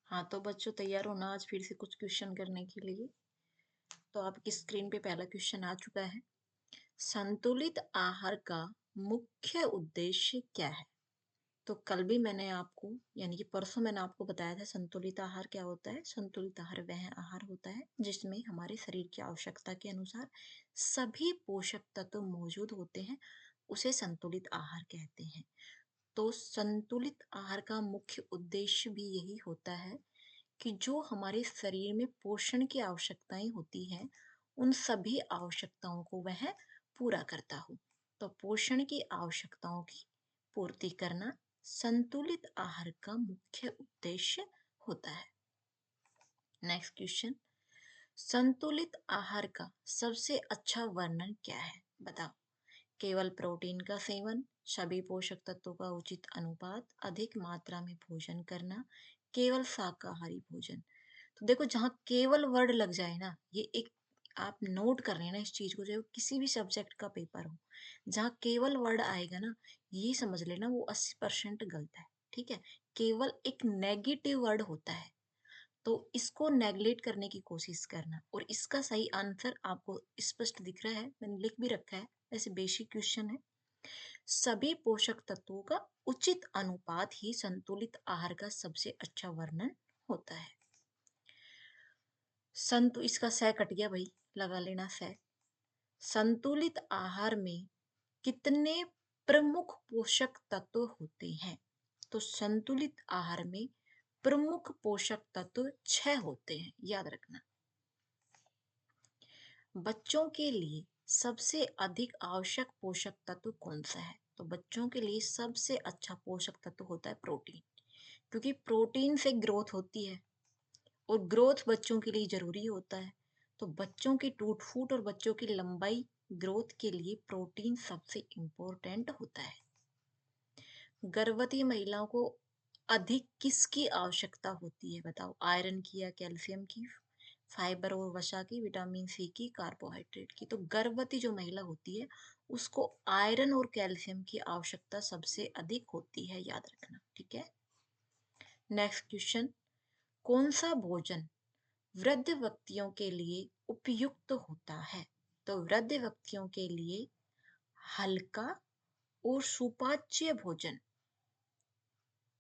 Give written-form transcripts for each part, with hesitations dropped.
हाँ तो बच्चों तैयार हो ना आज फिर से कुछ क्वेश्चन करने के लिए। तो आपकी स्क्रीन पे पहला क्वेश्चन आ चुका है। संतुलित आहार का मुख्य उद्देश्य क्या है? तो कल भी मैंने आपको यानी कि परसों मैंने आपको बताया था संतुलित आहार क्या होता है। संतुलित आहार वह आहार होता है जिसमें हमारे शरीर की आवश्यकता के अनुसार सभी पोषक तत्व मौजूद होते हैं, उसे संतुलित आहार कहते हैं। तो संतुलित आहार का मुख्य उद्देश्य भी यही होता है कि जो हमारे शरीर में पोषण की आवश्यकताएं होती हैं, उन सभी आवश्यकताओं को वह पूरा करता हो। तो पोषण की आवश्यकताओं की पूर्ति करना संतुलित आहार का मुख्य उद्देश्य होता है। नेक्स्ट क्वेश्चन, संतुलित आहार का सबसे अच्छा वर्णन क्या है? बताओ। केवल प्रोटीन का सेवन, सभी पोषक तत्वों का उचित अनुपात, अधिक मात्रा में भोजन करना, केवल शाकाहारी भोजन। तो देखो जहाँ केवल वर्ड लग जाए ना, ये एक आप नोट कर लेना इस चीज को, जो किसी भी सब्जेक्ट का पेपर हो जहाँ केवल वर्ड आएगा ना, ये समझ लेना वो 80% गलत है। ठीक है, केवल एक नेगेटिव वर्ड होता है, तो इसको नेगलेक्ट करने की कोशिश करना। और इसका सही आंसर आपको स्पष्ट दिख रहा है, मैंने लिख भी रखा है, ऐसे बेसिक क्वेश्चन है। सभी पोषक तत्वों का उचित अनुपात ही संतुलित आहार का सबसे अच्छा वर्णन होता है। संतु इसका सह कट गया भाई, लगा लेना सह। संतुलित आहार में कितने प्रमुख पोषक तत्व होते हैं? तो संतुलित आहार में प्रमुख पोषक तत्व 6 होते हैं, याद रखना। बच्चों के लिए सबसे अधिक आवश्यक पोषक तत्व कौन सा है? तो बच्चों के लिए सबसे अच्छा पोषक तत्व होता है प्रोटीन, क्योंकि प्रोटीन से ग्रोथ होती है और ग्रोथ बच्चों के लिए जरूरी होता है। तो बच्चों की टूट फूट और बच्चों की लंबाई ग्रोथ के लिए प्रोटीन सबसे इम्पोर्टेंट होता है। गर्भवती महिलाओं को अधिक किसकी आवश्यकता होती है? बताओ। आयरन की या कैल्शियम की, फाइबर और वसा की, विटामिन सी की, कार्बोहाइड्रेट की? तो गर्भवती जो महिला होती है उसको आयरन और कैल्शियम की आवश्यकता सबसे अधिक होती है, याद रखना। ठीक है, नेक्स्ट क्वेश्चन, कौन सा भोजन वृद्ध व्यक्तियों के लिए उपयुक्त होता है? तो वृद्ध व्यक्तियों के लिए हल्का और सुपाच्य भोजन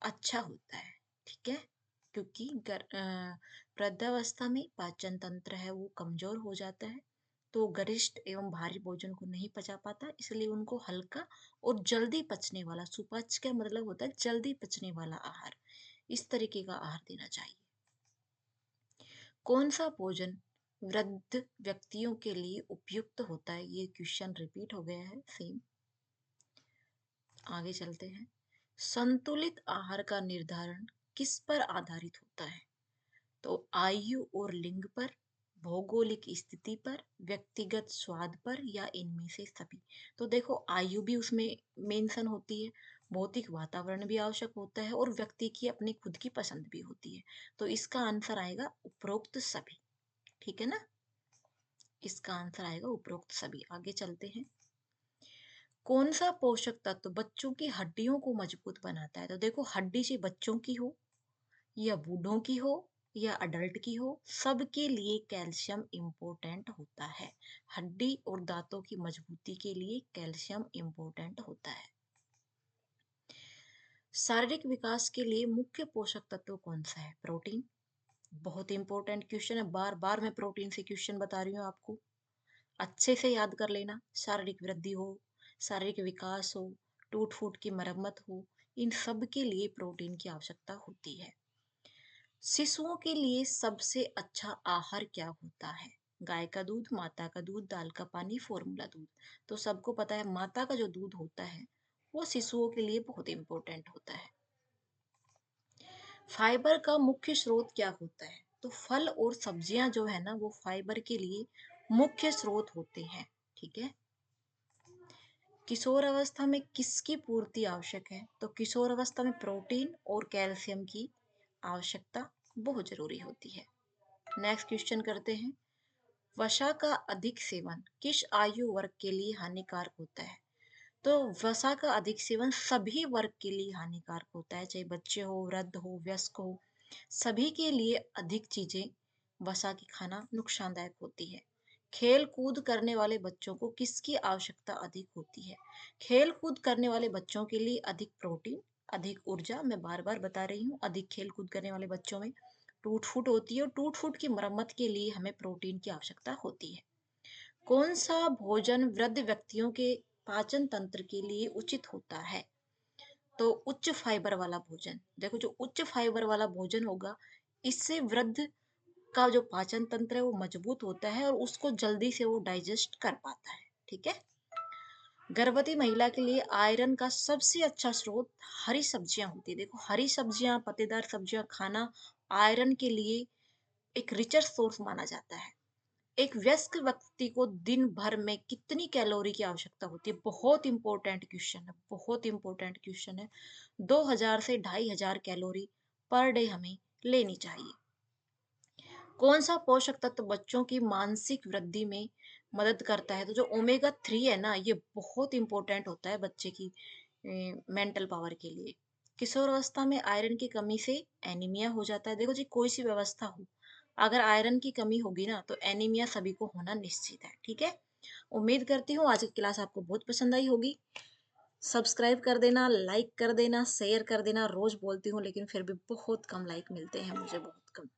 अच्छा होता है। ठीक है, क्योंकि वृद्धावस्था में पाचन तंत्र है वो कमजोर हो जाता है, तो गरिष्ठ एवं भारी भोजन को नहीं पचा पाता, इसलिए उनको हल्का और जल्दी पचने वाला, सुपाच्य का मतलब होता है जल्दी पचने वाला आहार, इस तरीके का आहार देना चाहिए। कौन सा भोजन वृद्ध व्यक्तियों के लिए उपयुक्त होता है? ये क्वेश्चन रिपीट हो गया है सेम। आगे चलते हैं। संतुलित आहार का निर्धारण किस पर आधारित होता है? तो आयु और लिंग पर, भौगोलिक स्थिति पर, व्यक्तिगत स्वाद पर, या इनमें से सभी? तो देखो आयु भी उसमें मेंशन होती है, भौतिक वातावरण भी आवश्यक होता है, और व्यक्ति की अपनी खुद की पसंद भी होती है। तो इसका आंसर आएगा उपरोक्त सभी। ठीक है ना, इसका आंसर आएगा उपरोक्त सभी। आगे चलते हैं। कौन सा पोषक तत्व बच्चों की हड्डियों को मजबूत बनाता है? तो देखो हड्डी से बच्चों की हो या बूढ़ों की हो या अडल्ट की हो, सबके लिए कैल्शियम इम्पोर्टेंट होता है। हड्डी और दांतों की मजबूती के लिए कैल्शियम इम्पोर्टेंट होता है। शारीरिक विकास के लिए मुख्य पोषक तत्व कौन सा है? प्रोटीन। बहुत इंपॉर्टेंट क्वेश्चन है, बार बार मैं प्रोटीन से क्वेश्चन बता रही हूँ आपको, अच्छे से याद कर लेना। शारीरिक वृद्धि हो, शारीरिक विकास हो, टूट फूट की मरम्मत हो, इन सब के लिए प्रोटीन की आवश्यकता होती है। शिशुओं के लिए सबसे अच्छा आहार क्या होता है? गाय का दूध, माता का दूध, दाल का पानी, फॉर्मूला दूध। तो सबको पता है माता का जो दूध होता है वो शिशुओं के लिए बहुत इंपॉर्टेंट होता है। फाइबर का मुख्य स्रोत क्या होता है? तो फल और सब्जियां जो है ना वो फाइबर के लिए मुख्य स्रोत होते हैं। ठीक है, किशोर अवस्था में किसकी पूर्ति आवश्यक है? तो किशोर अवस्था में प्रोटीन और कैल्शियम की आवश्यकता बहुत जरूरी होती है। नेक्स्ट क्वेश्चन करते हैं। वसा का अधिक सेवन किस आयु वर्ग के लिए हानिकारक होता है? तो वसा का अधिक सेवन सभी वर्ग के लिए हानिकारक होता है, चाहे बच्चे हो, वृद्ध हो, वयस्क हो, सभी के लिए अधिक चीजें वसा की खाना नुकसानदायक होती है। खेल कूद करने वाले बच्चों को किसकी आवश्यकता अधिक होती है? खेल कूद करने वाले बच्चों के लिए अधिक प्रोटीन, अधिक ऊर्जा। मैं बार बार बता रही हूँ, अधिक खेल कूद करने वाले बच्चों में टूट फूट होती है और टूट फूट की मरम्मत के लिए हमें प्रोटीन की आवश्यकता होती है। कौन सा भोजन वृद्ध व्यक्तियों के पाचन तंत्र के लिए उचित होता है? तो उच्च फाइबर वाला भोजन। देखो, जो उच्च फाइबर वाला भोजन होगा, इससे वृद्ध का जो पाचन तंत्र है वो मजबूत होता है और उसको जल्दी से वो डाइजेस्ट कर पाता है। ठीक है। गर्भवती महिला के लिए आयरन का सबसे अच्छा स्रोत हरी सब्जियां होती है। देखो, हरी सब्जियां, पत्तेदार सब्जियां खाना आयरन के लिए एक रिचर सोर्स माना जाता है। एक वयस्क व्यक्ति को दिन भर में कितनी कैलोरी की आवश्यकता होती है? बहुत इंपॉर्टेंट क्वेश्चन है, बहुत इंपॉर्टेंट क्वेश्चन है। 2000 से 2500 कैलोरी पर डे हमें लेनी चाहिए। कौन सा पोषक तत्व बच्चों की मानसिक वृद्धि में मदद करता है? तो जो ओमेगा 3 है ना, ये बहुत इंपॉर्टेंट होता है बच्चे की मेंटल पावर के लिए। किशोर अवस्था में आयरन की कमी से एनीमिया हो जाता है। देखो जी, कोई सी व्यवस्था हो, अगर आयरन की कमी होगी ना तो एनीमिया सभी को होना निश्चित है। ठीक है। उम्मीद करती हूँ आज की क्लास आपको बहुत पसंद आई होगी। सब्सक्राइब कर देना, लाइक कर देना, शेयर कर देना। रोज बोलती हूँ लेकिन फिर भी बहुत कम लाइक मिलते हैं मुझे, बहुत कम।